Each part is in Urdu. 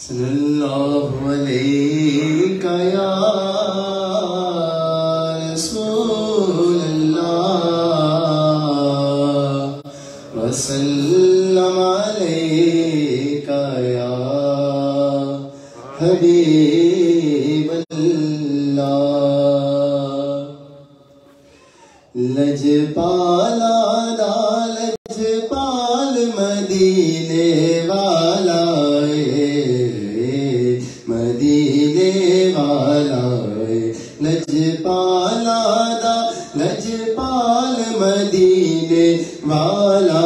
صلی اللہ علیہ یا رسول اللہ وسلم علیک یا حبیب اللہ لجپالا دا لجپال مدینے والا مدینے والا لجپالا دا لجپال مدینے والا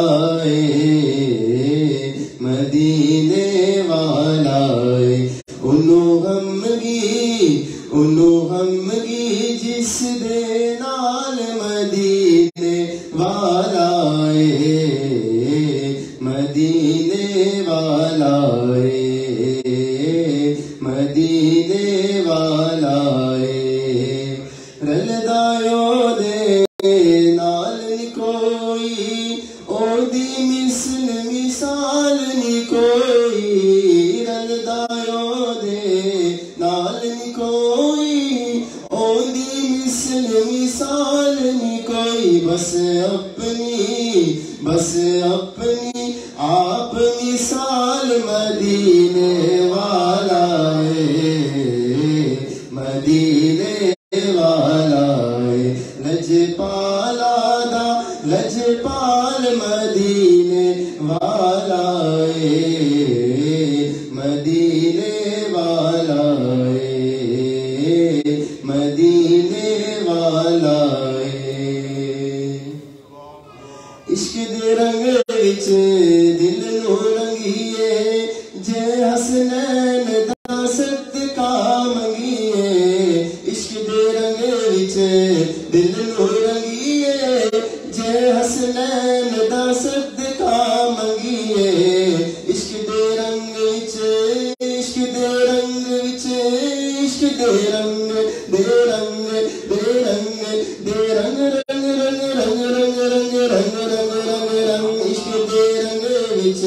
مدینے والا انہوں غمگی جس دے نال مدینے والا مدینے والا مدینے والا رلدایو دے نال نی کوئی او دی مثل مثال نی کوئی رلدایو دے نال نی کوئی او دی مثل مثال نی کوئی بس اپنی آپ مثال مدینے والا مدینے والا لجپالا دا لجپال مدینے والا مدینے والا مدینے والا عشق دے رنگ وچ دل نو رنگیے جے حسنین دا صدقہ منگیے عشق دے رنگ وچ دل نو رنگیے جے حسنین دا صدقہ منگیے عشق دے رنگ وچ عشق دے رنگ وچ عشق دے رنگ دے رنگ دے رنگ دے رنگ رنگ رنگ رنگ رنگ رنگ رنگ رنگ رنگ رنگ عشق دے رنگ وچ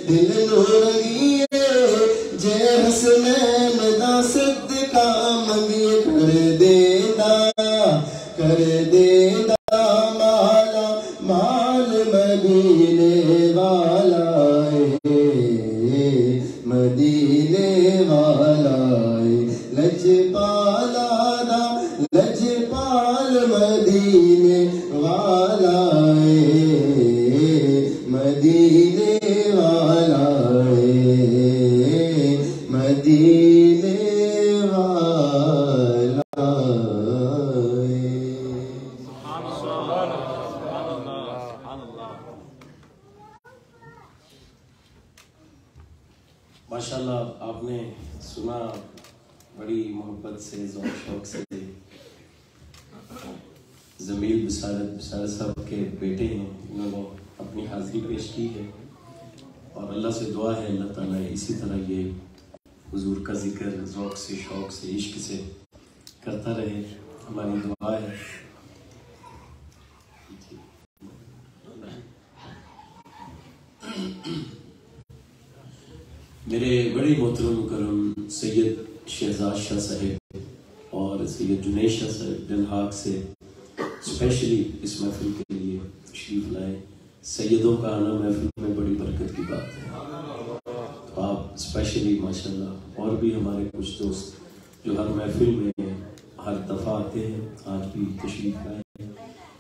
دل نو رنگیے جے حسنین دا صدقہ منگیے کر دیندا مالا مال مدینے والا مدینے والا لجپالا دا لجپال مدینے والا مدینے والا مدینے والا ماشاءاللہ آپ نے سنا بڑی محبت سے ذوق شوق سے زمیل بشارت صاحب کے بیٹے ہیں انہوں نے اپنی حاضری پیش کی ہے اور اللہ سے دعا ہے اللہ تعالیٰ اسی طرح یہ حضور کا ذکر ذوق سے شوق سے عشق سے کرتا رہے ہماری دعا ہے میرے بڑے محترم مکرم سید شہزاد شاہ صاحب اور سید جنید شاہ صاحب ڈنہاک سے اسپیشلی اس محفل کے لیے تشریف لائے سیدوں کا آنا محفل میں بڑی برکت کی بات ہے تو آپ اسپیشلی ماشاءاللہ اور بھی ہمارے کچھ دوست جو ہر محفل میں ہر دفعہ آتے ہیں آج بھی تشریف لائے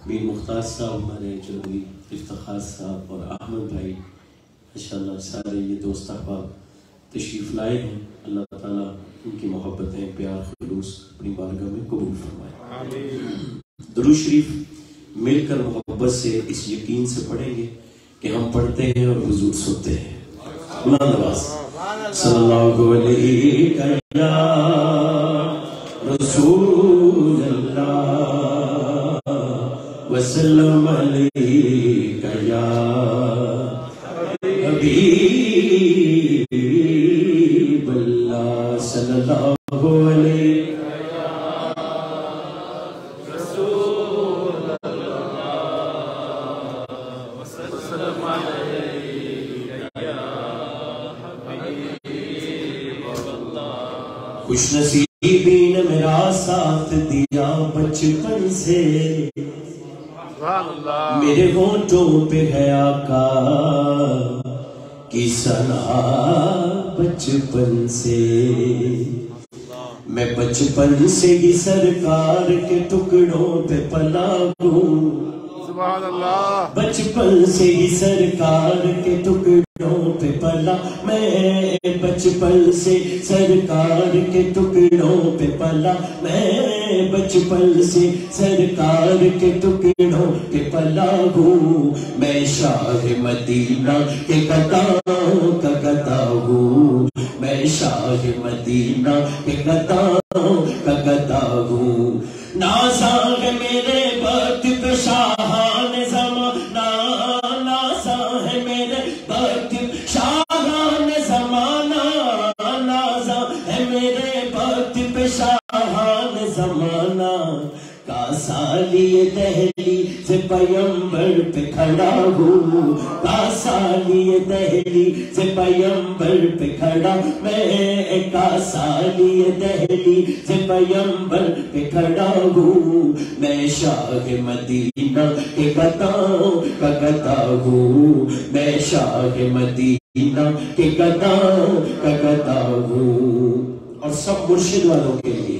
میر مختار صاحب ہمارے چودھری افتخار صاحب اور احمد بھائی ماشاءاللہ سارے یہ دوست احباب تشریف لائے ہیں اللہ تعالیٰ ان کی محبتیں پیار خلوص اپنی بارگاہ میں قبول فرمائے درود شریف مل کر محبت سے اس یقین سے پڑھیں گے کہ ہم پڑھتے ہیں اور حضور سنتے ہیں اللہ نواز صلی اللہ علیہ یا رسول اللہ وسلم علیہ یا حبیب اللہ صلی اللہ علیہ خوش نصیبی نے میرا ساتھ دیا بچپن سے، میرے ہونٹوں پہ ہے آقا کی ثنا بچپن سے، میں بچپن سے ہی سرکار کے ٹکڑوں پہ پلا ہوں، سبحان اللہ، بچپن سے ہی سرکار کے ٹکڑوں پہ پلا، میں بچپن سے سرکار کے ٹکڑوں پہ پلا، میں بچپن سے سرکار کے ٹکڑوں پہ پلا ہوں، میں شاہ مدینہ کے قداؤں کا گدا ہوں، میں شاہ مدینہ کے قداؤں کا گدا ہوں، نازاں ہے میرے وقت پہ شاہان زمانہ، نازاں ہے میرے وقت شاہان زمانہ، نازاں ہے میرے وقت پہ شاہان زمانہ، کاسالی دہلی سے پیمبر پہ کھڑا ہوں، کاسالی دہلی سے پیمبر پہ کھڑا، میں کاسالی دہلی سے پیمبر پہ کھڑا ہوں، میں شاہ مدینہ کے قداؤں کا گدا ہوں، میں شاہ مدینہ کے قداؤں کا گدا ہوں، اور سب مرشد والوں کے لیے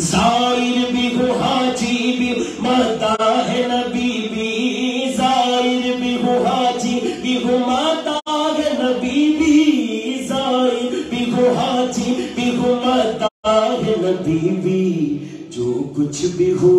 زائر بھی ہوں حاجی بھی مداح نبی بھی، زائر بھی ہوں حاجی بھی ہوں مداح نبی بھی، زائر بھی ہوں حاجی بھی ہوں مداح نبی بھی، جو کچھ بھی ہو،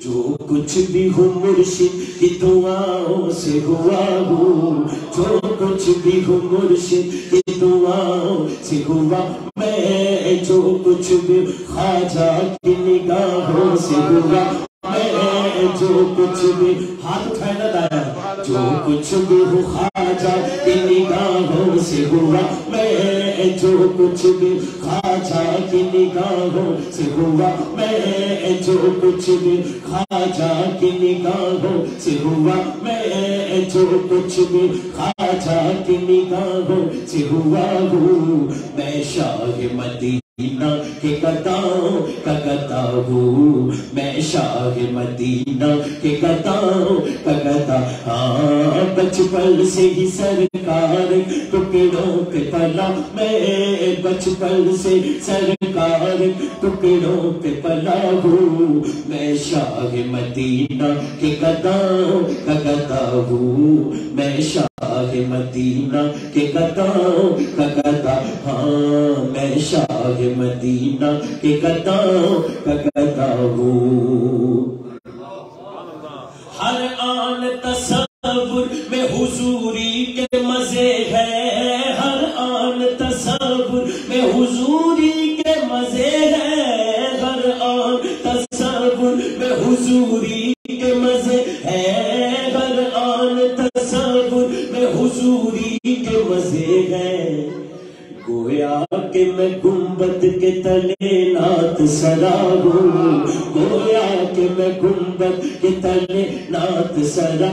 جو کچھ بھی ہو مرشد کی دعاؤں سے ہوا ہوں، جو کچھ بھی ہو مرشد کی دعاؤں سے ہوا، میں جو کچھ بھی خواجہ کی نگاہوں سے ہوا، میں جو کچھ بھی، ہاتھ اٹھائے نہ دایا، جو کچھ بھی ہو خواجہ کی نگاہوں سے ہوا، میں جو کچھ بھی خواجہ کی نگاہوں سے ہوا، میں جو کچھ بھی خواجہ کی نگاہوں سے ہوا، میں جو کچھ بھی خواجہ کی نگاہوں سے ہوا ہوں، میں شاہ مدینہ کے قداؤں کا گدا ہوں، میں شاہ مدینہ کے قداؤں کا گدا، ہاں بچپن سے ہی سرکار ٹکڑوں پہ پلا، میں بچپن سے سرکار ٹکڑوں پہ پلا ہوں، میں شاہ مدینہ کے قداؤں کا گدا ہوں، میں شاہ مدینہ کے قداؤں کا گدا، ہاں میں شاہ مدینہ کے قداؤں کا گدا ہوں، ہر آن تصور میں حضوری کے مزے ہیں، ہر آن تصور میں حضوری کے مزے ہیں، ہر آن تصور میں حضوری کے مزے ہیں، ہر آن تصور میں حضوری کے مزے ہیں، گویا کہ میں گنبد کے تلے نعت سرا ہوں، گویا کہ میں گنبد کے تلے نعت سرا،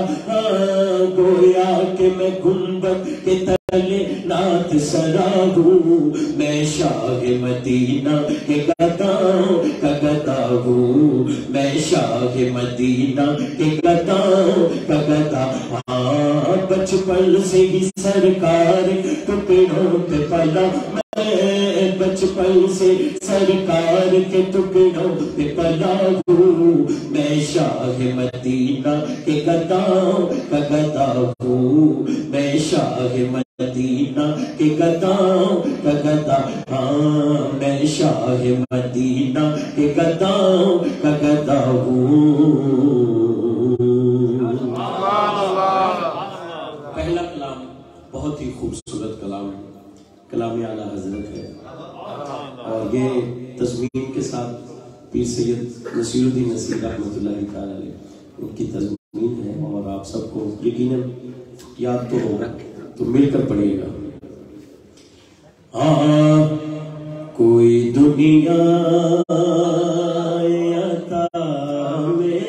گویا کہ میں گنبد کے تلے نعت سرا ہوں، میں شاہ مدینہ کے قداؤں کا گدا ہوں، میں شاہ مدینہ کے قداؤں کا گدا، ہاں بچپن سے ہی سرکار ٹکڑوں پہ پلا، میں بچپن سے سرکار کے ٹکڑوں پہ پلا ہوں، میں شاہ مدینہ کے قداؤں کا گدا ہوں، میں شاہ مدینہ کے قداؤں کا گدا، ہاں میں شاہ مدینہ کے قداؤں کا گدا ہوں۔ پہلا کلام بہت ہی خوبصورت کلام ہے، کلام اعلیٰ حضرت ہے، اور یہ تضمین کے ساتھ پیر سید نصیر الدین نصیر رحمۃ اللہ تعالی علیہ ان کی تضمین ہے، اور آپ سب کو یقیناً یاد تو ہوگا، تو مل کر پڑھیے گا۔ ہاں کوئی دنیا عطا میں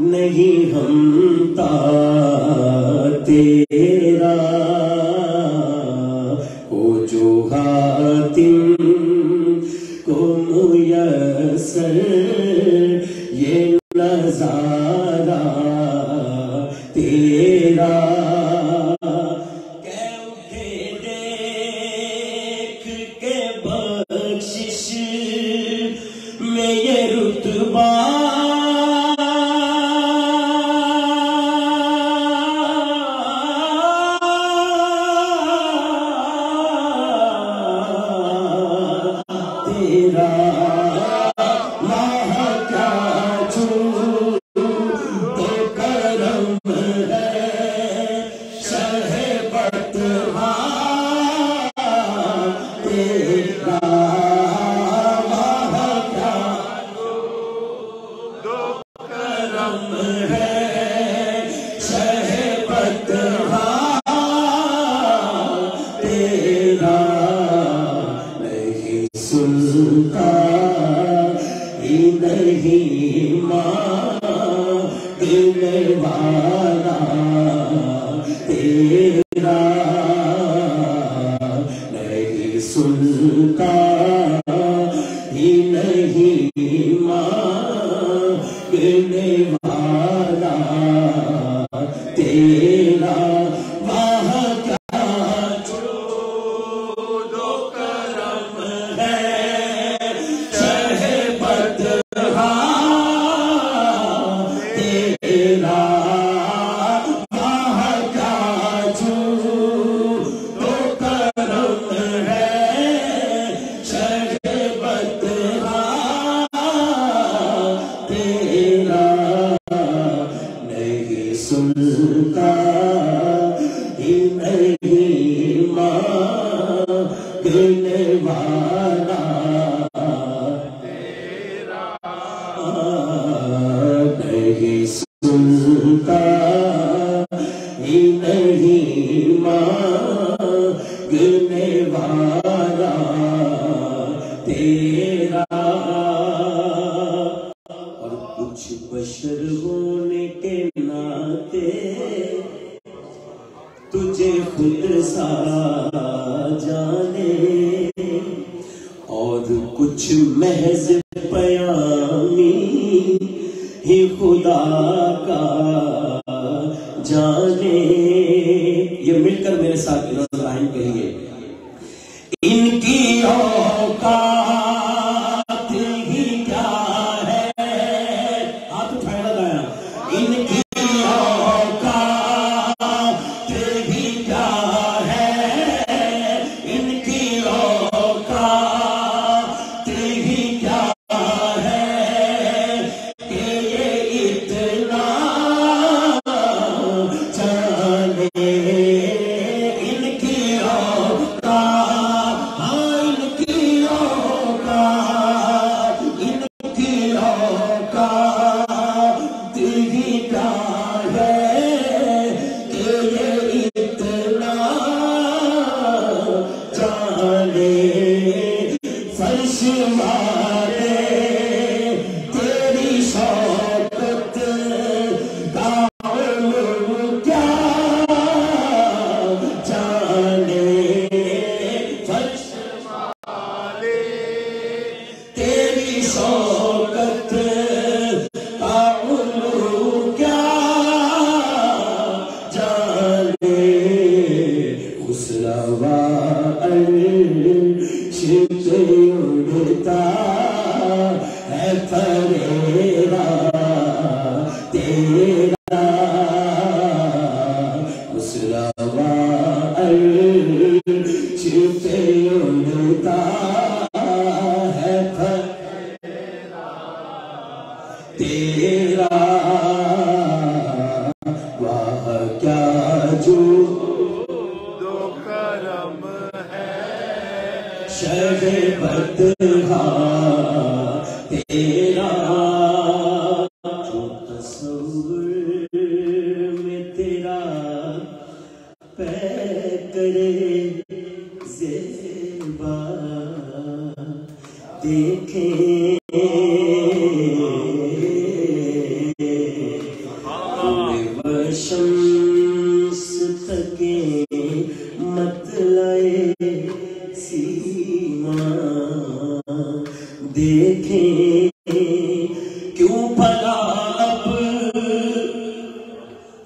نہیں ہمتا تیرا، کوئی تیرا کہ اٹھے دیکھ کے بخشش میں یہ رتبہ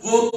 وہ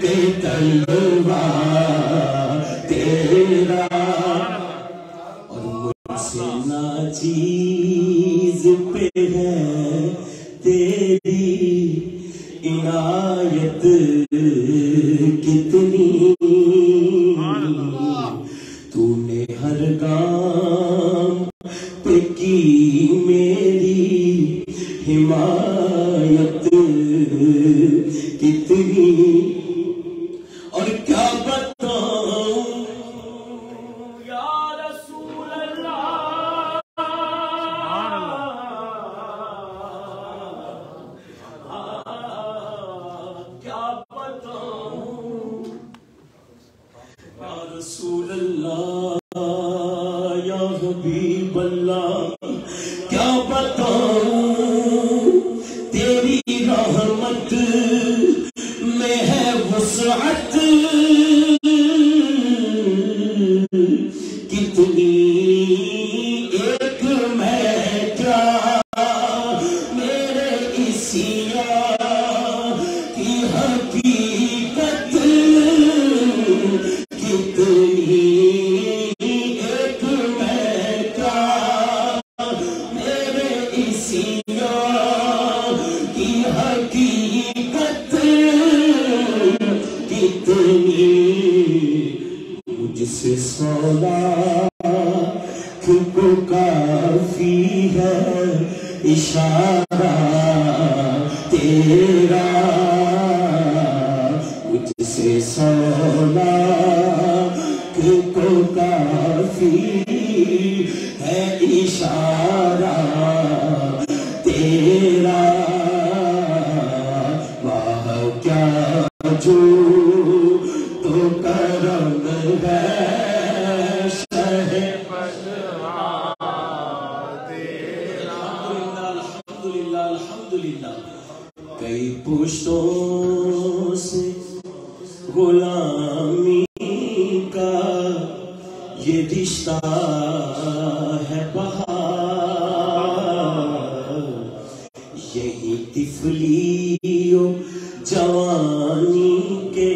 کے تلوا تیرا اور مجھ سے ناچیز پہ ہے تیری عنایت کتنی تو نے ہر کام پہ کی میری حمایت کتنی اور کیا بتاؤں یا رسول اللہ کیا بتاؤں یا رسول اللہ یا حبیب اللہ کیا بتاؤں تیری رحمت میں ہے وسعت کتنی ایک میں کیا میرے اسیا کی حقیقت کتنی ایک میں کیا میرے اسیا کی حقیقت کتنی مجھ سے سولا کو کافی ہے اشارہ تیرا مجھ سے سولا کو کافی ہے اشارہ تیرا واہ کیا جو تو کرم ہے الحمدللہ کئی پشتوں سے غلامی کا یہ رشتہ ہے بہار یہی طفلی و جوانی کے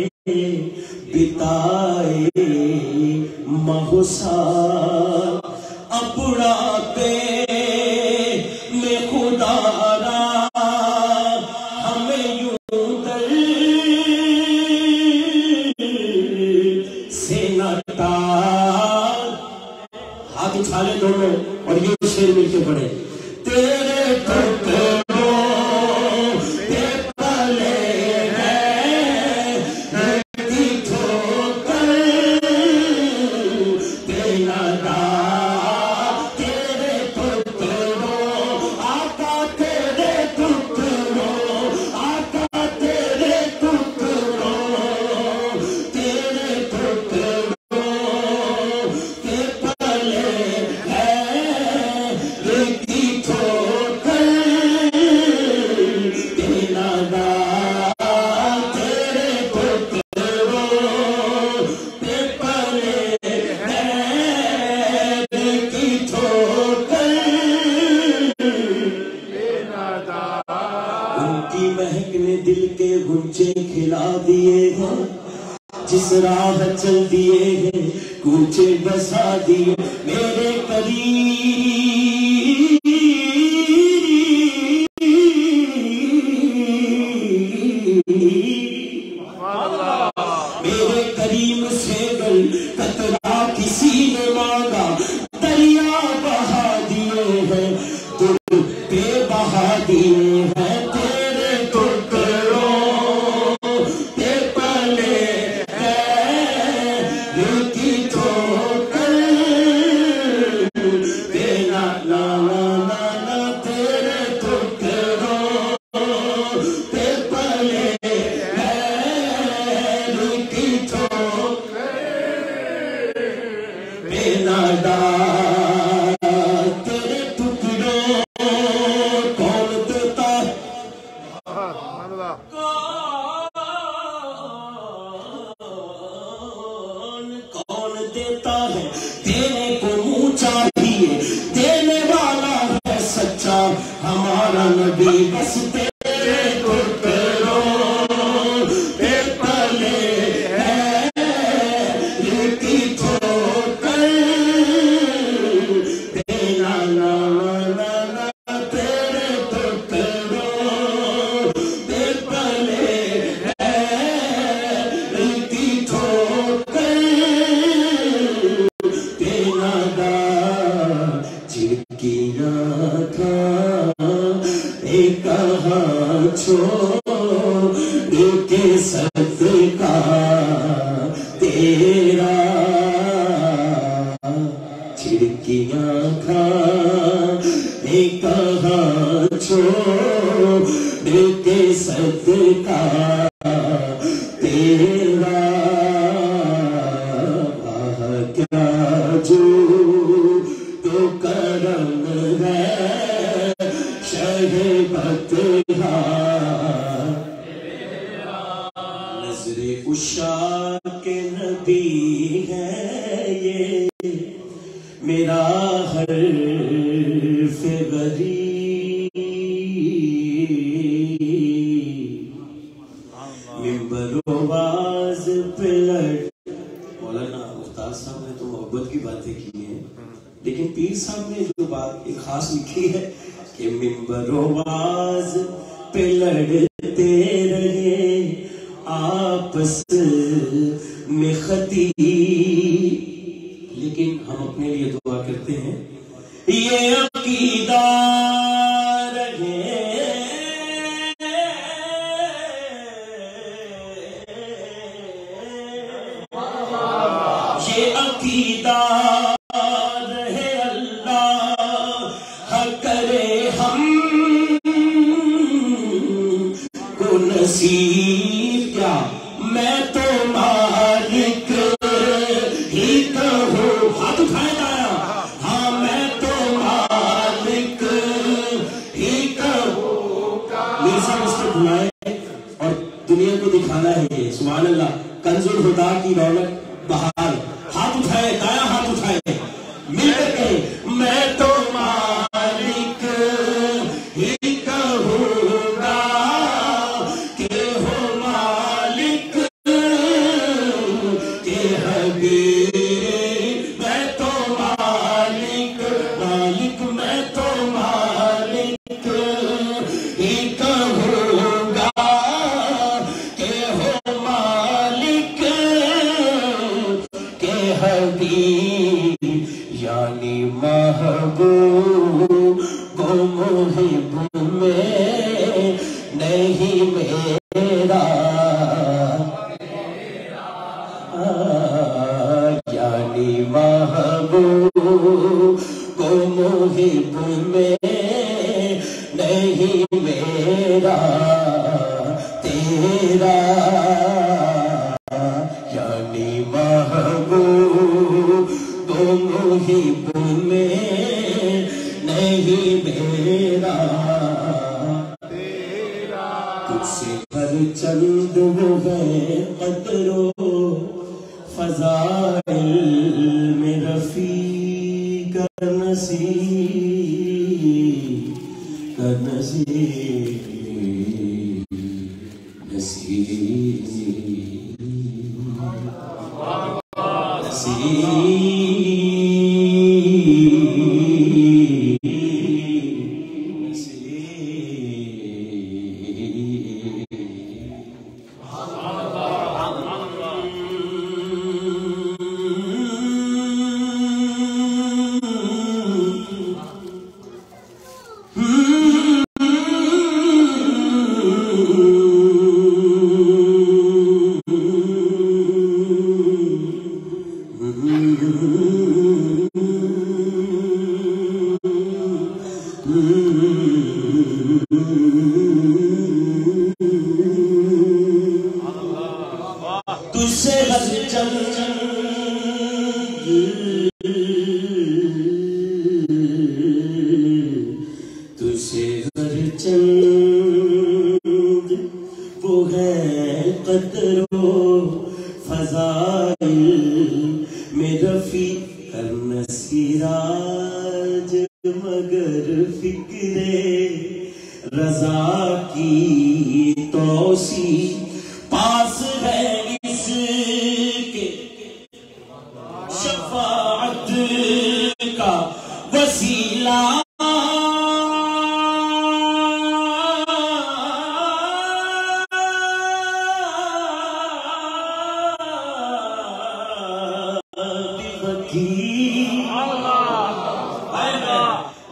بتائے مہسا اب بڑھاپے میں خدا را ہمیں یوں در سے نٹا ہاتھ اٹھا لے دونوں اور یہ شعر مل کے پڑھے تیرے ٹکڑوں پہ پلے ہیں رہتی ٹھوکر پہ نہ جس راہ چل دیے ہیں کوچے بسا دیے میرے قریب میرے کریم سے گل قطرہ کسی نے مانگا دریا بہا دیے ہیں تم پہ بہا دیے ہیں تیرے ٹکڑوں پہ پلے ہمارا نبی بس تیرے ٹکڑوں پہ پلے چھوڑ کے صدقہ تیرا چھڑکیاں کھانے کہاں چھوڑ کے صدقہ تیرا کیا جو تو کرم ہے شہ بطحا نظر عشا کے نبی ہے یہ میرا حرف غریب ممبر و باز پلٹ مولانا مختار صاحب نے تو محبت کی باتیں کی ہیں لیکن پیر صاحب نے جو بات ایک خاص لکھی ہے کہ ممبر و باز پہ لڑتے رہے آپس میں خطیب لیکن ہم اپنے لیے دعا کرتے ہیں یہ عقیدہ رہے یہ عقیدہ رہے اللہ کرے ہم کو نصیب کیا میں تو مالک ہی کہوں ہاتھ اٹھائے دایا ہاں میں تو مالک ہی کہوں مرزا مستق بلائے اور دنیا کو دکھانا ہے یہ سبحان اللہ کنز الہدا کی رونق بہار ہاتھ اٹھائے دایا ہاتھ اٹھائے مل کر کہیں میں تو مالک ہی کہوں گا کہ ہو مالک کے حبیب میں تو مالک مالک میں تو مالک ہی کہوں گا کہ ہو مالک کے حبیب یعنی محبوب کو محب میں نہیں میرا یعنی محبوب کو محب میں نہیں میرا تیرا یعنی محبوب کو محب میں نہیں میرا تجھ سے ہر چند وہ ہے قدر و فضائل میں رفیق کا نصیب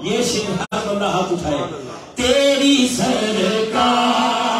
یہ شیر ہاتھ اٹھائے تیری سرکار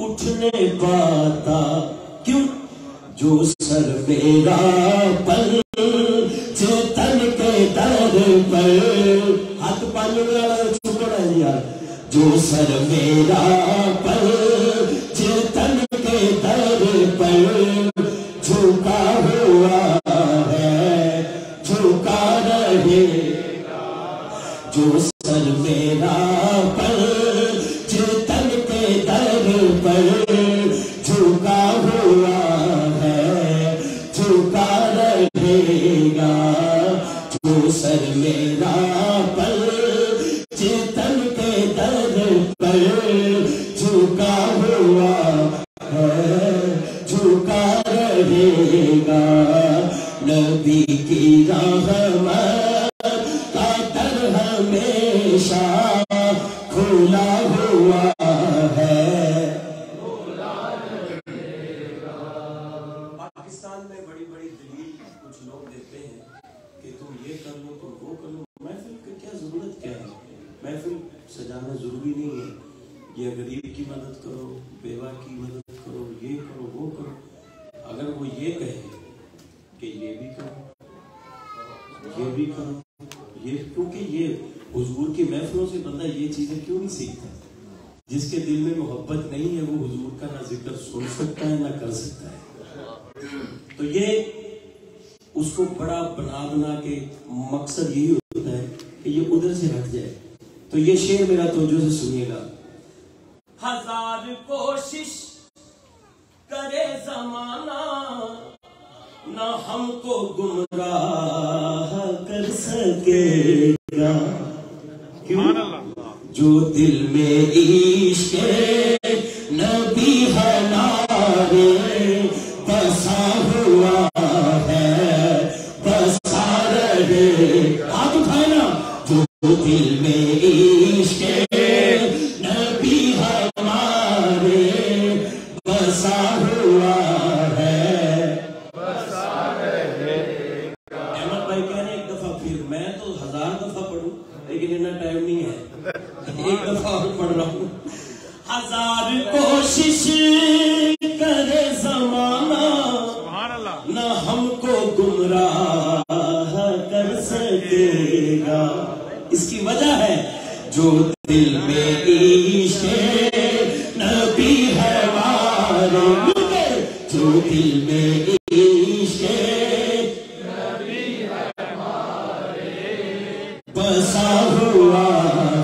اٹھنے پاتا کیوں جو سر میرا پل چیتن کے در پر ہاتھ پانی والا چھپڑا ہے یار جو سر میرا پل چیتن کے در پر جھکا ہوا ہے جھکا رہے جو سر میرا پل چیتن کے در پر جھکا ہوا ہے جھکا رہے گا جو سر میرا پل چیتن کے در پر جھکا ہوا ہے جھکا رہے گا نبی کی رحمت کا در ہمیشہ کھلا ہوا ہے پاکستان میں بڑی بڑی دلیل کچھ لوگ دیتے ہیں کہ تم یہ کر لو تم وہ کر لو محفل کی کیا ضرورت کیا ہے محفل سجانا ضروری نہیں ہے یہ غریب کی مدد کرو بیوہ کی مدد کرو یہ کرو وہ کرو اگر وہ یہ کہے کہ یہ بھی کرو یہ بھی کرو یہ کیونکہ یہ حضور کی محفلوں سے بندہ یہ چیزیں کیوں نہیں سیکھتا جس کے دل میں محبت نہیں ہے وہ حضور کا نہ ذکر سن سکتا ہے نہ کر سکتا ہے تو یہ اس کو بڑا بنا کے مقصد یہی ہوتا ہے کہ یہ ادھر سے ہٹ جائے تو یہ شعر میرا توجہ سے سنیے گا ہزار کوشش کرے زمانہ نہ ہم کو گمراہ کر سکے گا کیوں جو دل میں عشق نبی ہمارے بسا ہوا ہے بسا رہے ہاتھ اٹھائے نا جو دل میں عشق نبی ہمارے بسا ہوا ہے بسا رہے احمد بھائی کہہ رہے ایک دفعہ پھر میں تو 1000 دفعہ پڑھوں لیکن اتنا ٹائم نہیں ہے ایک دفعہ اور پڑھ رہا ہوں ہزار کوشش کرے زمانہ نہ ہم کو گمراہ کر سکے گا اس کی وجہ ہے جو دل میں عشق نبی ہمارے جو دل میں عشق نبی ہمارے بسا ہوا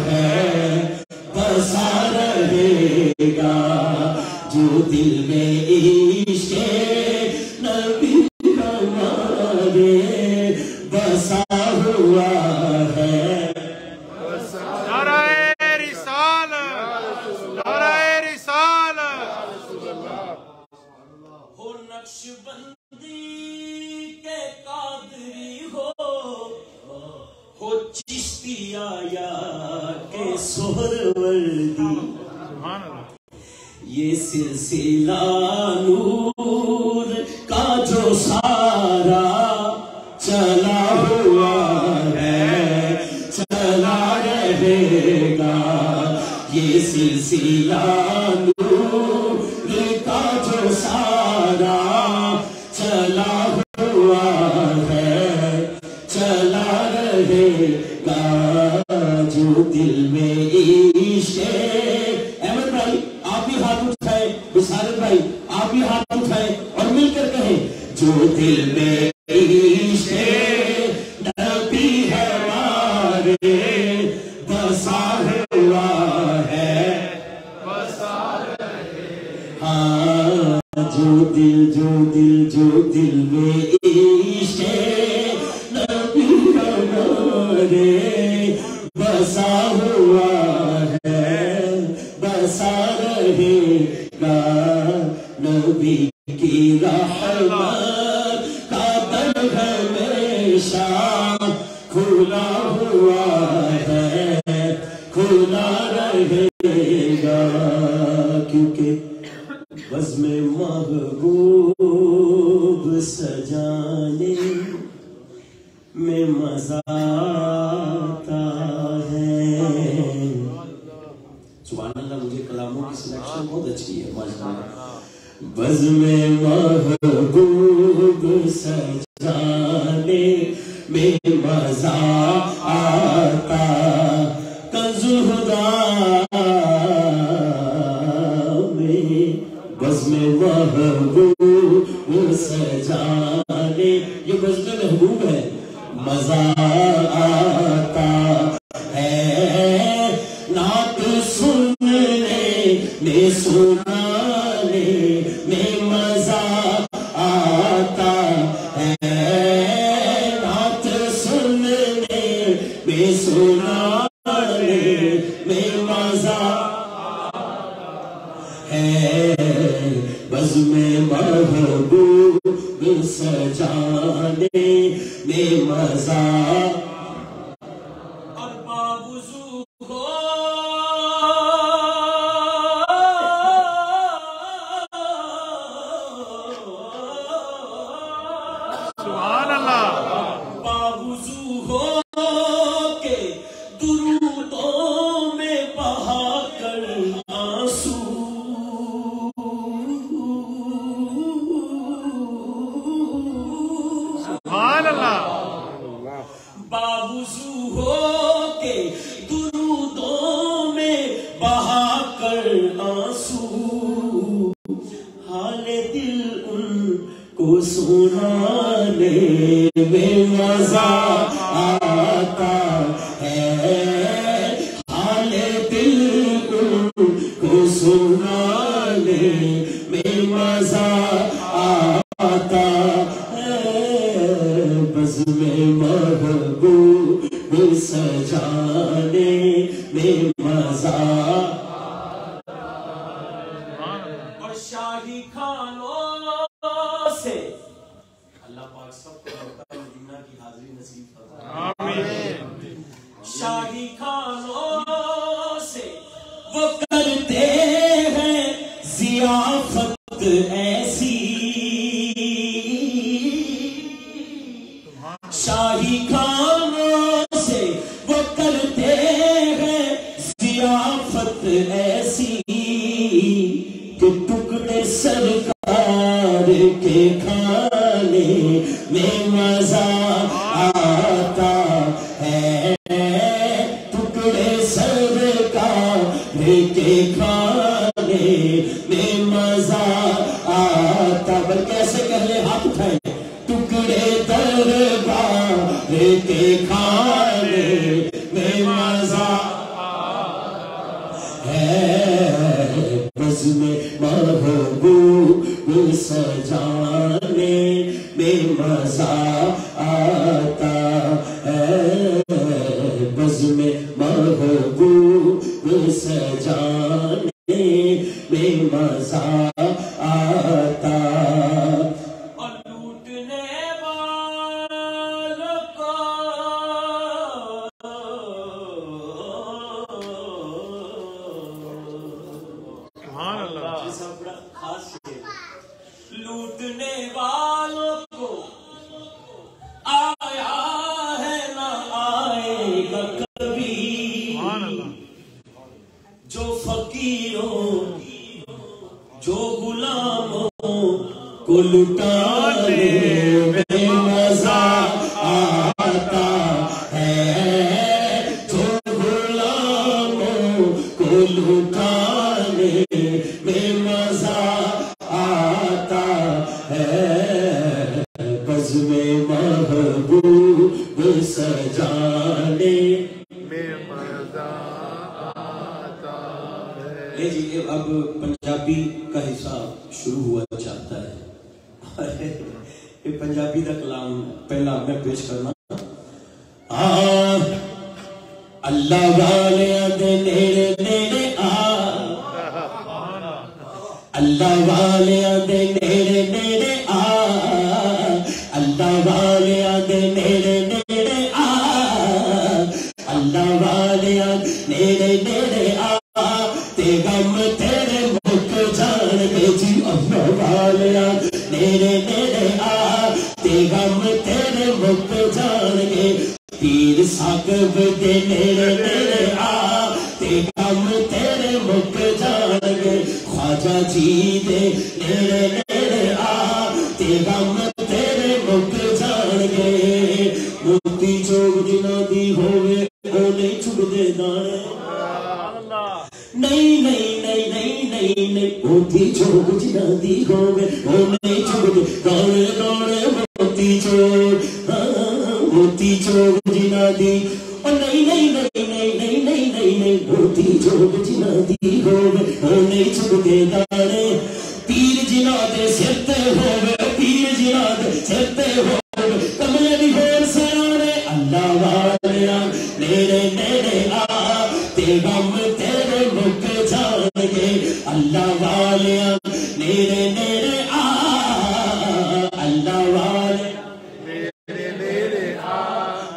ہے بسا رہے گا جو دل میں عشق نبی ہمارے بسا ہوا ہے ہو نقش بندی کے قادری ہو چشتی آیا کے سہروردی یہ سلسلہ نور کا جو سارا چلا ہوا ہے چلا رہے گا یہ سلسلہ نور کا جو سارا چلا ہوا ہے چلا رہے گا جو دل میں عشق احمد بھائی آپ بھی ہاتھ اٹھائے بشارت بھائی آپ بھی ہاتھ اٹھائے اور مل کر کہیں جو دل میں عشق نبی ہمارے بسا ہوا ہے ہاں جو دل میں عشق نبی ہمارے بسا ہوا ہے بسا رہے گا نبی کی رحمت کا در ہمیشہ کھلا ہوا ہے کھلا رہے گا کیونکہ بزم محبوب سجانے میں مزہ آتا ہے سبحان اللہ مجھے کلاموں کی سلیکشن بہت اچھی ہے ماشاءاللہ. بزم محبوب سجانے میں مزہ آتا کزہدا میں. بزم محبوب سجانے یہ بزم محبوب ہے. مزہ آتا ہے نعت سننے میں سنانے میں مزہ آتا ہے. نعت سننے میں سنانے میں مزہ ہے. بزم محبوب سجانے میں مزہ اور باوضو ہو سبحان اللہ. باوضو ہو کے درودوں میں بہا کر آنسو. سبحان اللہ. باوضو ہو کے درودوں میں بہا کر آنسو. حال دل ان کو سنانے میں مزہ آتا ہے. حال دل ان کو سنانے میں مزہ آتا ہے. بزم محبوب سجانے میں مزہ اور شاہی خانوں سے اللہ پاک سب کو مکہ مدینہ کی حاضری نصیب فرمائے. آمین. شاہی خانوں سے وہ کرتے ہیں ضیافت ایسی. شاہی خانوں سے وہ کرتے ہیں ضیافت ایسی کہ ٹکڑے سرکار کے کھانے میں مزہ آتا ہے. ٹکڑے سرکار کے کھانے میں مزہ آتا. بلکہ ایسے کہہ لے ہاتھ اٹھائیں. ٹکڑے دربار کے کھانے میں مزہ ہے. بزم محبوب سجانے میں مزہ آتا ہے. بزم محبوب سجانے میں مزہ آتا. لوٹنے والوں کو آیا ہے نہ آئے گا کبھی. جو فقیروں جو غلاموں کو لٹانے میں مزہ آتا ہے. جو غلاموں کو لٹانے میں مزہ آتا ہے. بزم محبوب سجانے میں مزہ آتا ہے. جی اب پنجابی کا حصہ شروع ہوا چاہتا ہے. یہ پنجابی کا کلام پہلا میں پیش کرنا. اللہ والے دے نیڑے نیڑے آ. اللہ والے دے نیڑے نیڑے آ. اللہ والے دے نیڑے نیڑے آ. اللہ والے نیڑے نیڑے آ. تے غم تیرے مک جان گے جی. اللہ والے نیڑے نیڑے آ. تے غم تیرے مک جان گے. پیر ساکب دے نیڑے نیڑے آ. تے غم تیرے مک جان گے. موتی چوک جنا دی نہیں نہیں نہیں نہیں نہیں نہیں نہیں نہیں موتی چوک جنا دی ہوگے نہیں چھکتے دانے پیر جنا دے سرتے ہوگے پیر جنا دے سرتے ہوگے کملے بھی ہور سرانے اللہ والیا نیرے نیرے آ تے غم تیرے مک جان گے اللہ والیا نیرے نیرے آ اللہ والیا نیرے نیرے آ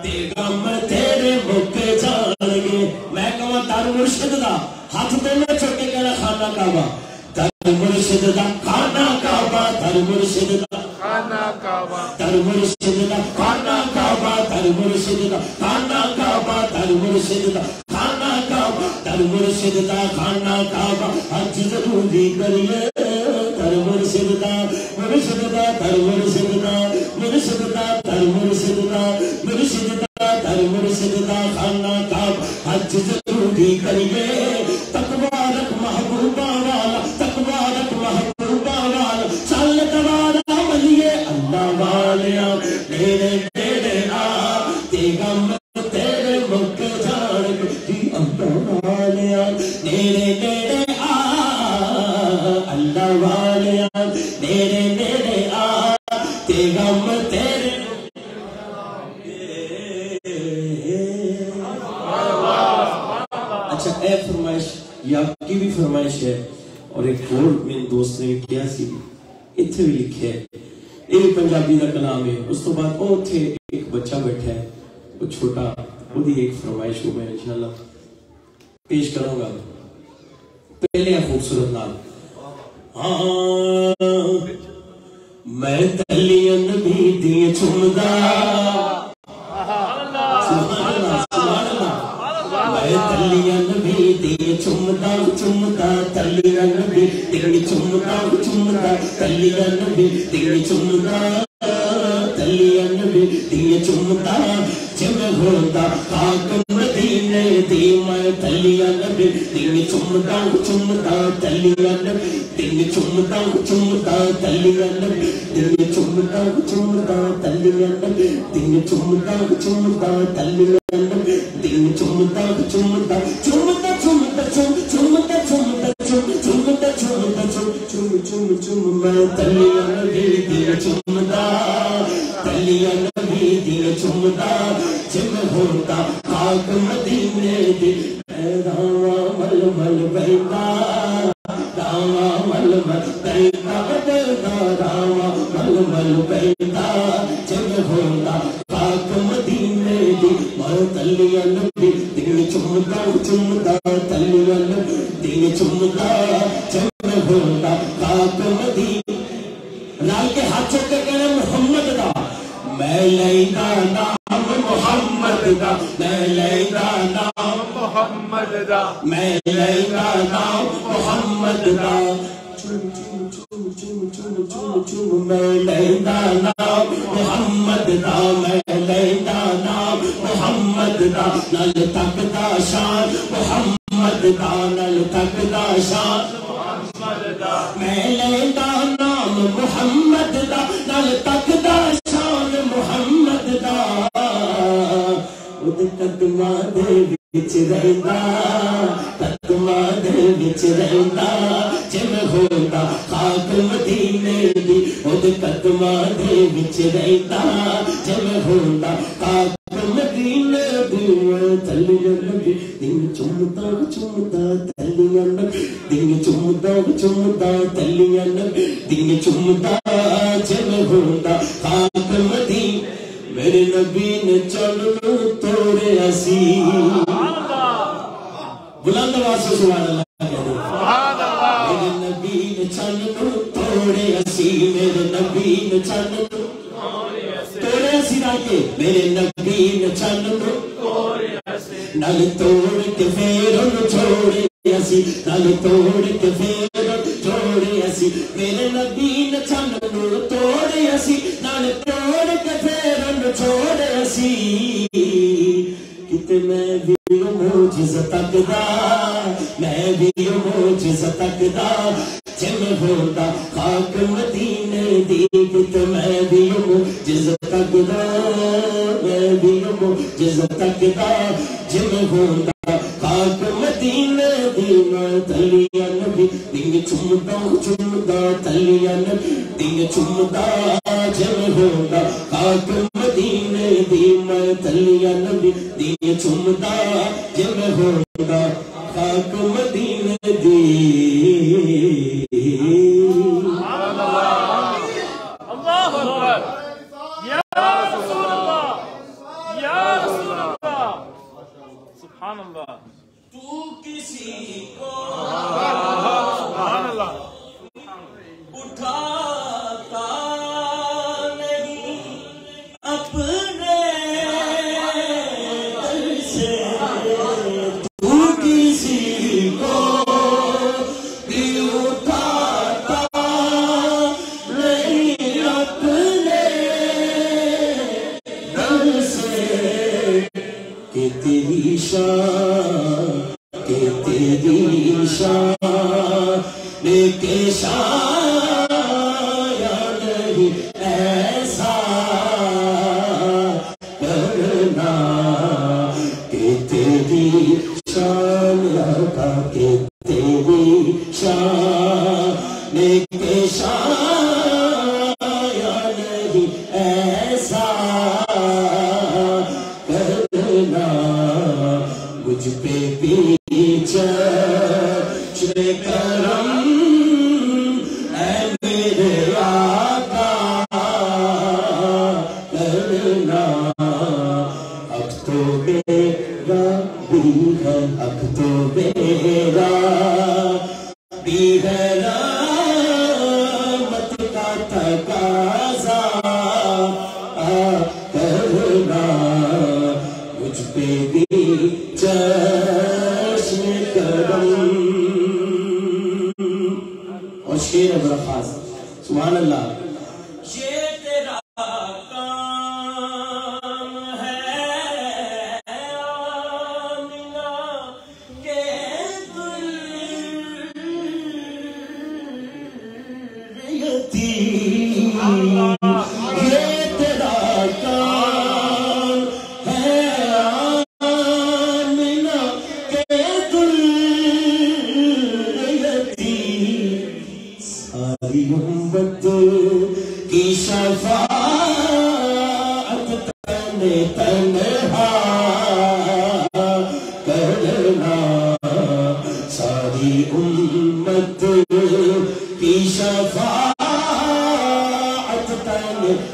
تے غم تیرے مک جان گے میں کہاں تر مرشد دا ہاتھ دونوں چھوٹے کہنا خانہ کعبہ تر مرشد دا خانہ کعبہ تر مرشد دا خانہ کعبہ تر مرشد دا خانہ کعبہ تر مرشد دا خانہ کعبہ تر مرشد دا خانہ کعبہ تر مرشد دا خانہ کعبہ حج ضروری کریے تر مرشد دا مرشد دا تر مرشد دا مرشد دا تر مرشد دا مرشد دا تر مرشد دا خانہ کعبہ حج ضروری کریے تقوی رکھ محبوبہ والا تقوی رکھ محبوبہ والا چل توالا ملیے اللہ والیا میرے میرے آ تے غم تیرے مک جان گے اللہ والیا میرے میرے آ اللہ والیا میرے میرے آ تے غم تیرے اچھا اے فرمائش یہ آپ کی بھی فرمائش ہے اور ایک اور میرے دوست نے کیا سی اتھے بھی لکھے ہے یہ بھی پنجابی دا کلام ہے اس تو بعد او تھے ایک بچہ بیٹھا ہے وہ چھوٹا وہ دی ایک فرمائش ہو میں انشاءاللہ پیش کروں گا پہلے خوبصورت نام میں تلیاں نبی دی چمدا میں تلیاں نبی دی چمدا چمدا تلیاں نبی دی چمدا چمدا تلیاں نبی دی چمدا تلیاں نبی دی چمدا جب ہوتا خاک مدینے دی میں تلیاں نبی دی چمدا چمدا تلیاں نبی دی چمدا چمدا تلیاں نبی دی چمدا چمدا تلیاں نبی دی چمدا چمدا تلیاں نبی دی چمدا چمدا چمدا چمدا چمدا چمدا چمدا چمدا چم میں تلیاں نبی دی چمدا تلیاں نبی دی چمدا جب ہوتا خاک مدینے دی راواں مل مل بہندا راواں مل مل بہندا راواں مل مل بہندا جب ہوتا خاک مدینے دی میں تلیاں نبی دی چمدا چمدا تلیاں نبی دی چمدا جب ہوتا خاک مدینے رال کے ہاتھوں کے کہنے محمد دا میں لینا نام محمد دا میں لینا نام محمد دا میں لینا نام محمد دا میں لینا نام محمد دا میں لینا نام محمد دا نل تک دا شان محمد دا نل تک دا شان میں لینا نام محمد دا نل تک دا شان محمد دا ادھ قدماں دے وچ رہندا قدماں دے وچ رہندا جب ہوتا خاک مدینے دی ادھ قدماں دے وچ رہندا جب ہوتا خاک مدینے دی تلیاں نبی دین چمدا چمدا تلیاں نبی دین چمدا چمدا تلیاں نبی دین چمدا جب ہوتا خاک مدینے میرے نبی نے چل توڑے اسی بلند آواز سے سبحان اللہ کہہ دو میرے نبی نے چل توڑے اسی میرے نبی نے چل توڑے اسی راکے میرے نبی نے چل نل توڑ کے پھر ان چھوڑے اسی نل توڑ کے پھر ان چھوڑے اسی میرے نبی نے چل توڑے اسی نل توڑ کے پھر ان چھوڑے اسی کتے میں بھی موجزہ تک دا میں بھی موجزہ تک دا جب ہوتا خاک مدینے دی کتے میں بھی موجزہ تکدا میں بھی معجزہ تکدا جم ہوندا خاک مدینے دی میں تلیاں نبی دی چمدا تلیاں نبی دی چمدا جم ہوندا خاک مدینے دی میں تلیاں نبی دی چمدا جم ہوندا خاک مدینے دی تو کسی کو اٹھاتا نہیں اپنے دل سے تو کسی کو بھی اٹھاتا نہیں اپنے دل سے کہ تیری شان کہ تیری شان کے شان نہیں ایسا کرنا کہ تیری شان کا کہ تیری شان کے شان نہیں ایسا کرنا مجھ پہ بھی چشم کرم اے میرے آقا کرنا اب تو میرا بھی ہے اب تو میرا بھی ہے رحمت کا تقاضا کرنا مجھ پہ بھی چشم کرم اور شیر ہے بڑا خاص سبحان اللہ یہ تیرا کام ہے آمینہ کے ذریتی یہ تیرا کام ہے آمینہ کے ساری امت کی شفاعت تنہا کرنا ساری امت کی شفاعت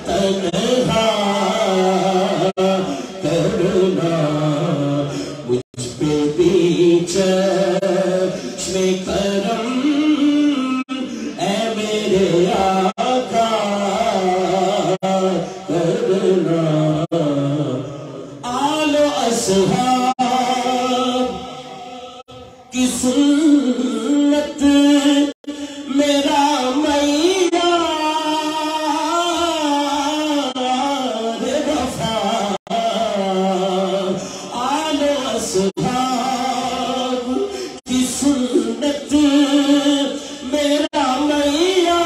تنہا کرنا مجھ پہ بھی چشم کرم اے میرے آقا کرنا آل و اصحاب کی سنت میرا میاں وفا آل و اصحاب کی سنت میرا میاں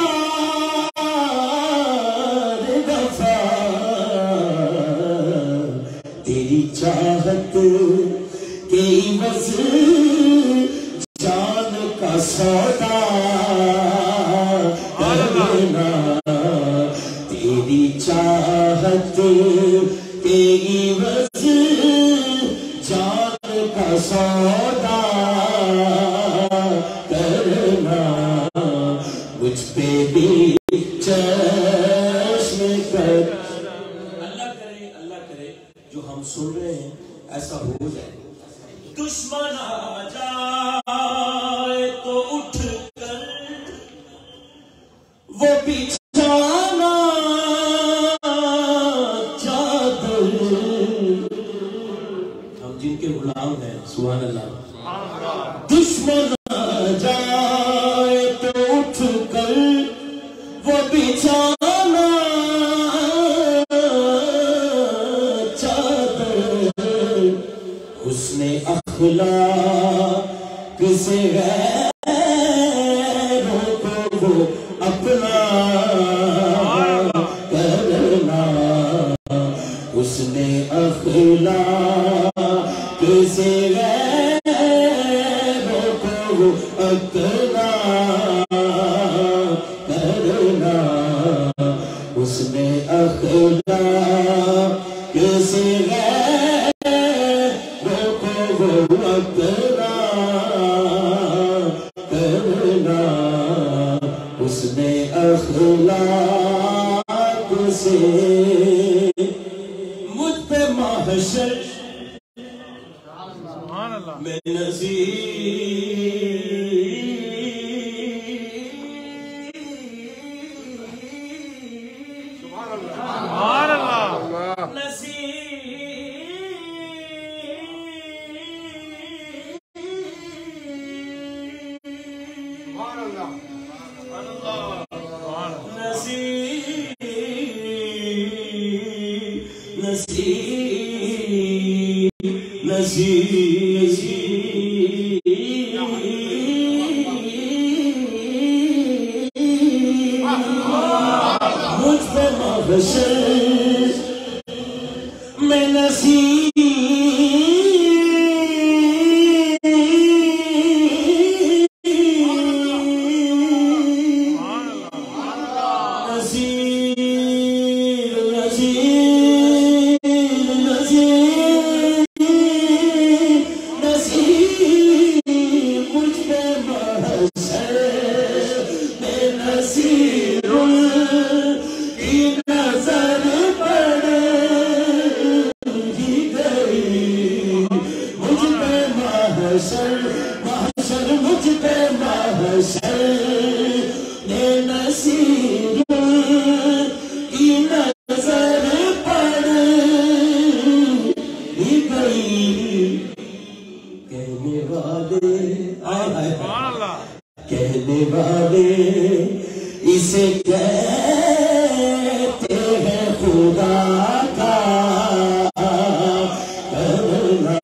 وفا تیری چاہت کی وزن جان کا سودا کرنا تیری چاہت کی وزن جان کا سودا کرنا مجھ پہ بھی چشم کر اللہ کرے جو ہم سن رہے ہیں ایسا ہو جائے دشمن آ جائے تو اٹھ کر وہ بچھانا چادر ہم جن کے غلام ہیں سبحان اللہ دشمن آ جائے تو اٹھ کر وہ بچھانا چادر حسن اخلاق سے غیروں کو وہ اپنا کرنا اخلاق سے غیروں کو اطلاع کرنا حسن اخلاق سے غیروں کو اطلاع کرنا حسن اخلاق سے مجھ پہ محشر میں مجھ پہ محشر میں نصیب کہنے والے اسے کہتے ہیں خدا کا کرنا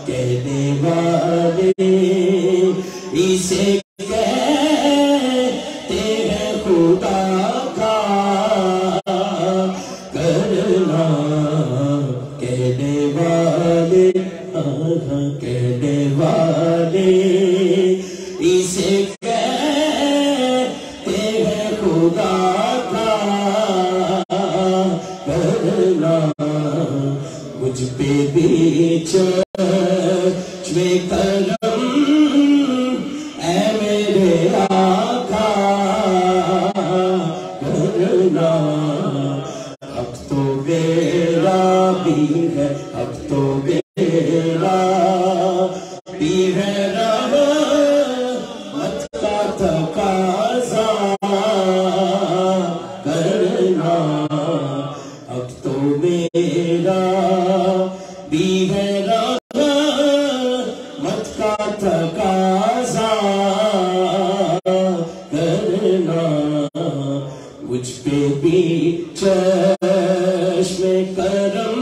کہنے والے اسے کہتے ہیں خدا کا کرنا کہنے والے اسے کہتے ہیں خدا کا کرنا مجھ پہ بھی چشم کرم اے میرے آقا کرنا حق تو میرا بھی ہے حق تو میرا بھی ہے رحمت کا تقاضا کرنا حق تو میرا بھی ہے رحمت کا تقاضا کرنا مجھ پہ بھی چشم کرم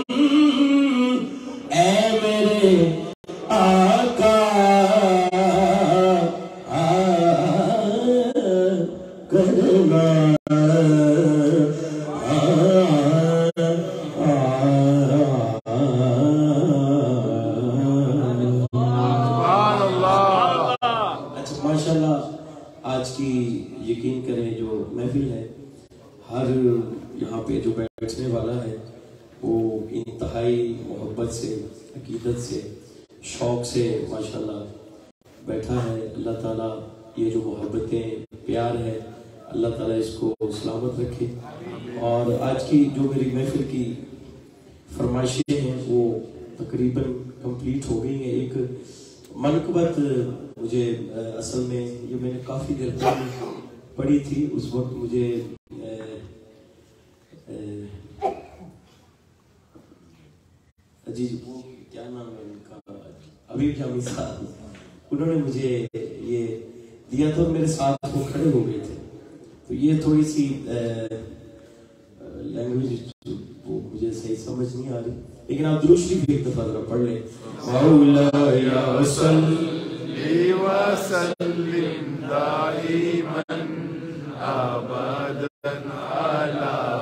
اے میرے آقا کرنا اچھا ماشاءاللہ آج کی یقین کریں جو محفل ہے ہر یہاں پہ جو بیٹھنے والا ہے وہ انتہائی محبت سے عقیدت سے شوق سے ماشاءاللہ بیٹھا ہے اللہ تعالیٰ یہ جو محبتیں پیار ہے اللہ تعالیٰ اس کو سلامت رکھے اور آج کی جو میری محفل کی فرمائشیں ہیں وہ تقریباً کمپلیٹ ہو گئی ہیں ایک منقبت مجھے اصل میں یہ میں نے کافی دیر پہلے پڑھی تھی اس وقت مجھے جی وہ کیا نام ہے ان کا حبیب جامی صاحب انہوں نے مجھے یہ دیا تھا اور میرے ساتھ وہ کھڑے ہو گئے تھے تو یہ تھوڑی سی لینگویج وہ مجھے صحیح سمجھ نہیں آ رہی لیکن آپ درود شریف ایک دفعہ ذرا پڑھ لیں مولاي صلی وسلم دائما ابدا على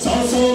100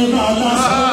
والا سونا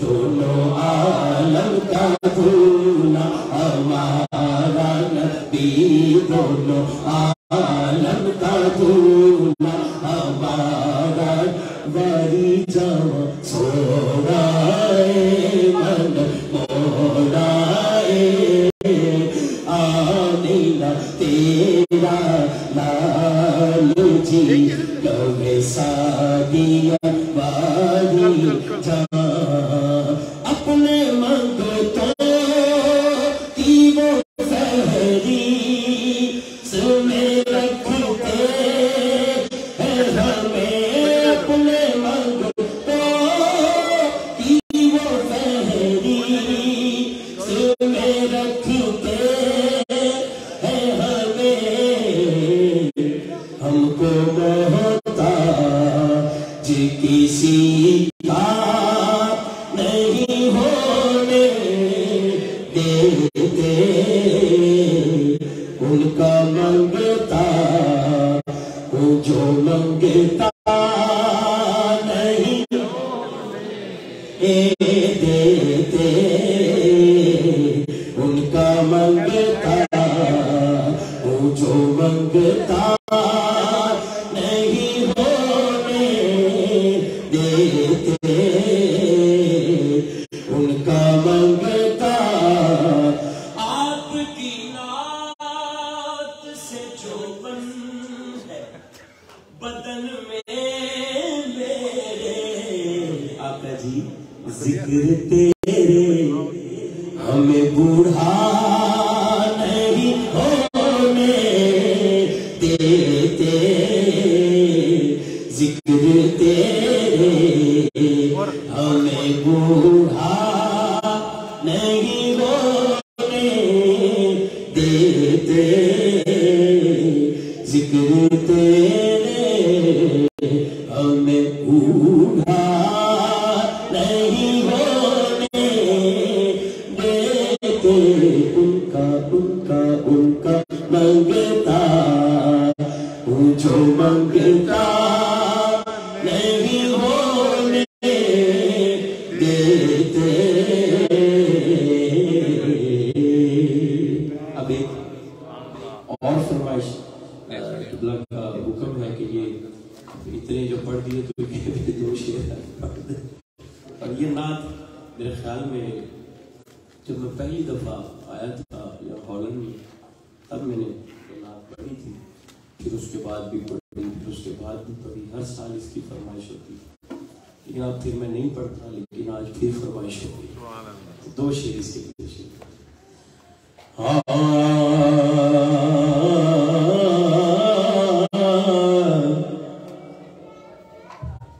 دونوں عالم کا دھونا ہمارا نبی، دونوں عالم کا دھونا ہمارا واری جاؤ سورائے من موڑائے آمینہ تیرا لال جی گوے سادیا واری جان اپنے منگتوں کی وہ فہری سنے رکھتے ہیں ہمیں اپنے منگتوں کی وہ فہری سنے رکھتے ہیں ہمیں ہم کو محتاج کسی کا نہیں ہونے دیتے ان کا منگتا وہ جو منگتا نہیں دیتے ان کا منگتا وہ جو منگتا نہیں ہونے دیتے ان کا منگتا آپ کی نعت سے جو بن ہے بدن میں میرے آقا جی ذکر تیرے ہمیں بوڑھا نہیں ہونے دیتے ذکر تیرے ہمیں بوڑھا نہیں ہونے دیتے ذکر تیرے ہمیں بوڑھا نہیں ہونے دیتے ان کا منگتا وہ جو منگتا نہیں ہونے دیتے اب ایک اور فرمائش قبلہ کا حکم ہے کہ یہ اتنے جو پڑھ دیے تو دو شعر پڑھ دیں اور یہ نعت میرے خیال میں جب میں پہلی دفعہ آیا تھا یا ہالینڈ میں تب میں نے یہ نعت پڑھی تھی پھر اس کے بعد بھی پڑھی پھر اس کے بعد بھی پڑھی ہر سال اس کی فرمائش ہوتی لیکن اب پھر میں نہیں پڑھتا لیکن آج پھر فرمائش ہوتی دو شعر اس کے لیے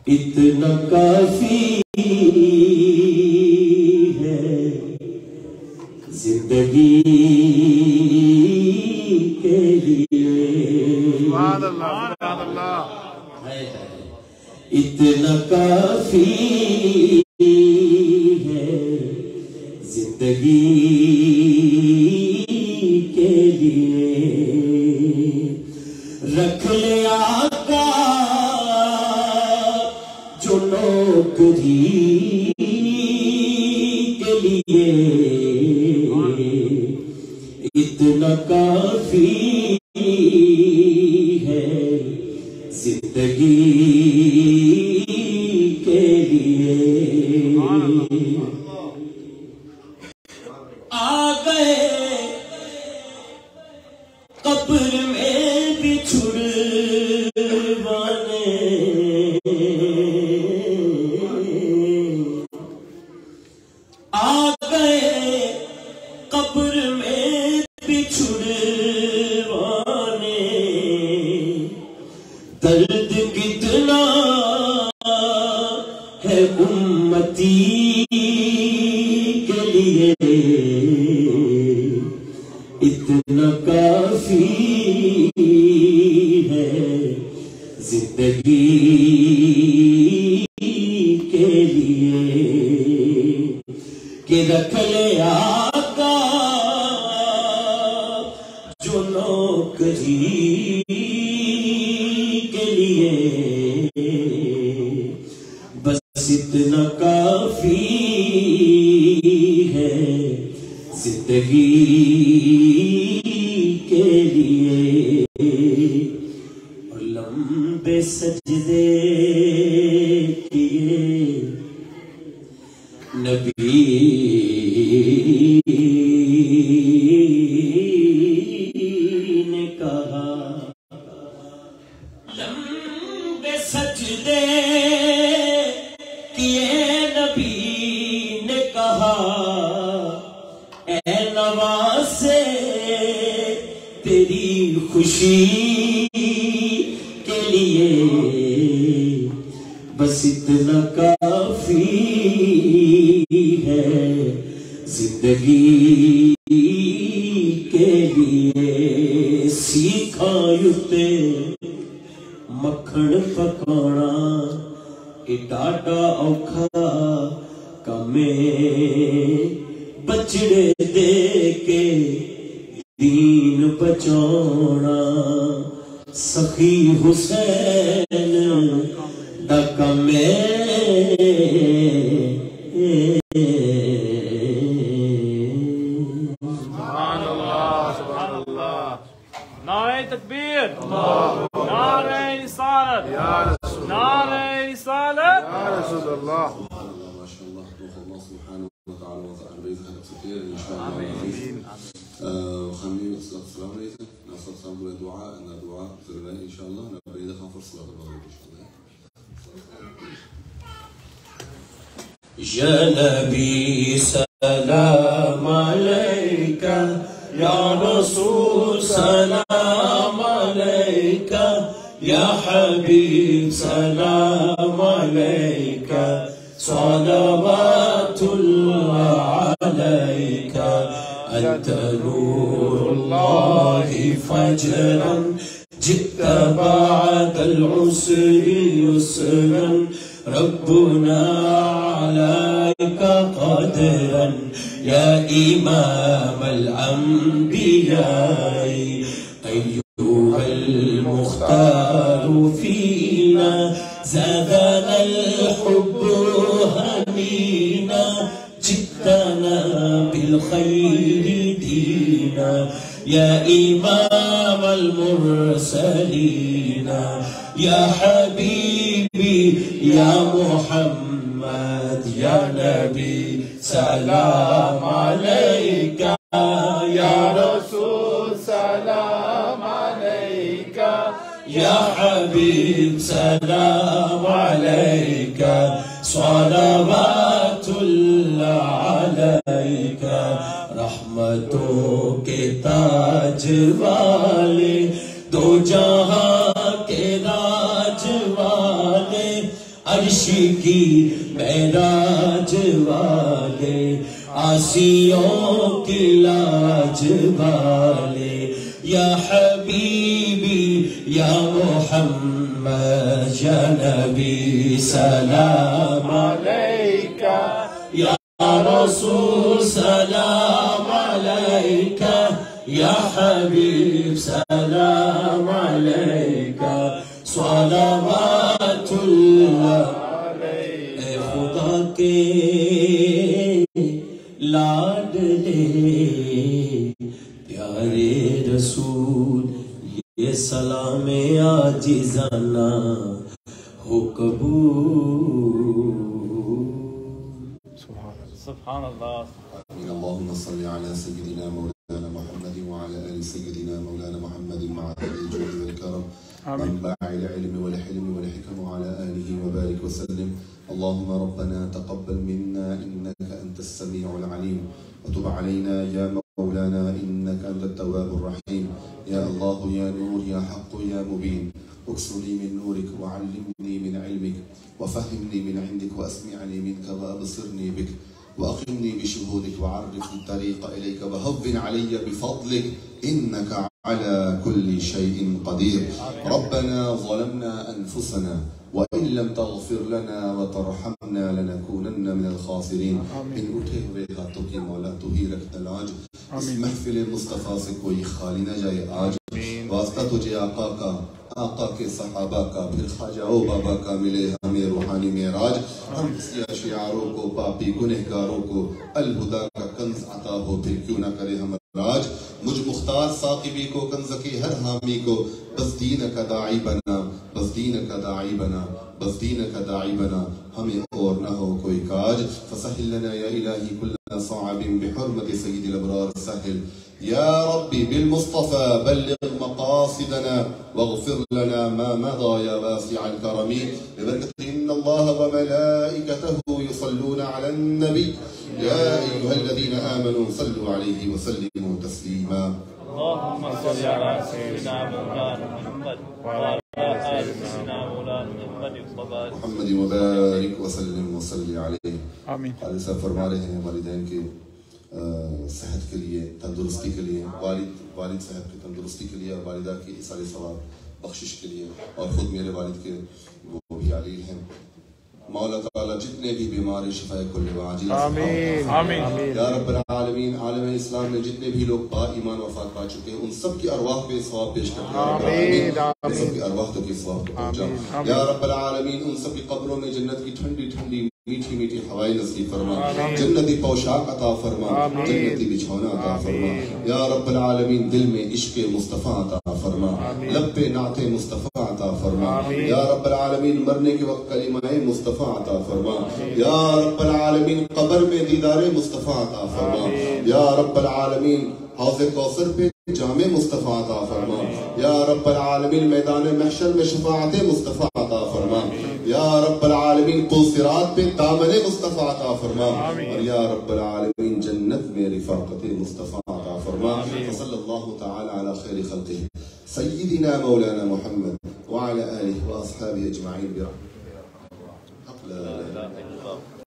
اتنا کافی ہے زندگی کے لیے اتنا کافی ہے زندگی کے لیے رکھ لے آقا جو نوکری کے لیے اتنا کافی ہے زندگی کے لیے آ گئے قبر میں بچھڑوانے آ گئے قبر میں بچھڑوانے درد کتنا ہے امتی کے لیے اتنا کافی ہے زندگی کے لیے کہ رکھ لے آقا جو نوکری کے لیے بس اتنا کافی ہے زندگی کے لیے اور لمبے سجدے کیے نبی نے کہا لمبے سجدے کیے نبی نے کہا اے نوازے تیری خوشی کے لیے بس اتنا کافی ہے زندگی کے لیے سیکھا یوتے مکھن پکانا اے ڈاڈا اوکھا کمے بچڑے دے کے دین بچانا سخی حسین دا کمے سبحان اللہ نعرہ تکبیر نعرہ رسالت نعرہ رسالت یا رسول اللہ ما شاء الله روح الله سبحانه وتعالى وتعالى بيظهر كثير ان شاء الله آمين خليني السلام عليكم نصل صلاه الدعاء ان دعاء سرنا ان شاء الله نبدا ندخل في صلاه المغرب ان شاء الله یا نبی سلام علیکہ یا رسول سلام علیکہ یا حبیب سلام علیکہ صلوات اللہ علیکہ انت نور اللہ فجرا جئت بعد العسر يسرا ربنا عليك قدرا يا إمام الأنبياء أيها المختار فينا زادنا الحب همينا جئتنا بالخير دينا يا إمام المرسلين يا حبيبي يا محمد يا نبي سلام عليك يا رسول سلام عليك يا حبيب سلام عليك صلوات الله عليك رحمتوں کے تاج والے دو جہاں کے راج والے عرش کی معراج والے آسیوں کی لاج والے یا حبیبی یا محمد یا نبی سلام علیکہ یا رسول سلام علیکہ یا حبیب سلام علیکہ صلوات اللہ علیکہ اے خدا کے لاڈلے پیارے رسول یہ سلام عاجزانہ ہو قبول سبحان اللہ اللهم صل على سيدنا مولانا محمد وعلى آل سيدنا مولانا محمد مع الجود والكرم منبع العلم والحلم والحكم وعلى آله وبارك وسلم اللهم ربنا تقبل منا إنك أنت السميع العليم وتب علينا يا مولانا إنك أنت التواب الرحيم يا الله يا نور يا حق يا مبين اكسني من نورك وعلمني من علمك وفهمني من عندك وأسمعني منك وأبصرني بك وأقمني بشهودك وعرفني الطريق إليك وهون علي بفضلك إنك على كل شيء قدير ربنا ظلمنا أنفسنا وإن لم تغفر لنا وترحمنا لنكونن من الخاسرين إن أتيه ہاتھوں کی مولا تو ہی رکھتا لاج اس محفل مصطفیٰ سے کوئی خالی نہ جائے آج واسطہ تجھے آقا کا آقا کے صحابہ کا، پھر خواجہ و بابا کا ملے ہمیں روحانی معراج. ہم سیاہ شعاروں کو، پاپی گنہگاروں کو الہدا کا کنز عطا ہو، پھر کیوں نہ کرے ہم راج. مجھ مختار ثاقبی کو، کنز کی ہر حامی کو، بس دین کا داعی بنا، بس دین کا داعی بنا، بس دین کا داعی بنا، ہمیں اور نہ ہو کوئی کاج. فسہل لنا یا الہی کل صعب بحرمت سید الابرار سہل. یا ربی بالمصطفى بلغ مقاصدنا واغفر لنا ما مضى يا واسع الكرم. ببركة إن الله وملائكته يصلون على النبي يا أيها الذين آمنوا صلوا عليه وسلموا تسليما. اللهم صل على سيدنا مولانا محمد وعلى آل سيدنا مولانا محمد وبارك وسلم وصلی علیہ. آمین. قاضی صاحب فرما رہے ہیں والدین کے صحت کے لیے، تندرستی کے لیے، والد صاحب کی تندرستی کے لیے اور والدہ کی اِصال ثواب بخشش کے لیے، اور خود میرے والد کے وہ بھی علیل ہیں. مولا تعالیٰ جتنے بھی بیمار شفا کل عاجل آمین آمین یا رب العالمین. عالم اسلام میں جتنے بھی لوگ با ایمان وفات پا چکے ہیں ان سب کی ارواح پہ ثواب پیش کرتے ہیں. ان سب کی ارواح تو کی ثواب کو پہنچا یا رب العالمین. ان سب کی قبروں میں جنت کی ٹھنڈی ٹھنڈی میٹھی میٹھی ہوائیں نصیب فرما، جنتی پوشاک عطا فرما، جنتی بچھونا عطا فرما یا رب العالمین. دل میں عشق مصطفیٰ عطا فرما، لب پہ نعت مصطفیٰ عطا فرما یا رب العالمین. مرنے کے وقت کلمہ مصطفیٰ عطا فرما یا رب العالمین. قبر میں دیدار مصطفیٰ عطا فرما یا رب العالمین. حوض کوثر پہ جامع مصطفیٰ عطا فرما یا رب العالمین. میدان محشر میں شفاعت مصطفیٰ عطا فرما یا رب العالمین. صراط پہ دامن مصطفیٰ عطا فرما اور یا رب العالمین جنت میں رفاقت مصطفیٰ عطا فرما. صلی اللہ تعالی علی خیر خلقہ سیدنا مولانا محمد وعلى آلہ واصحابہ اجمعین برحمتہ.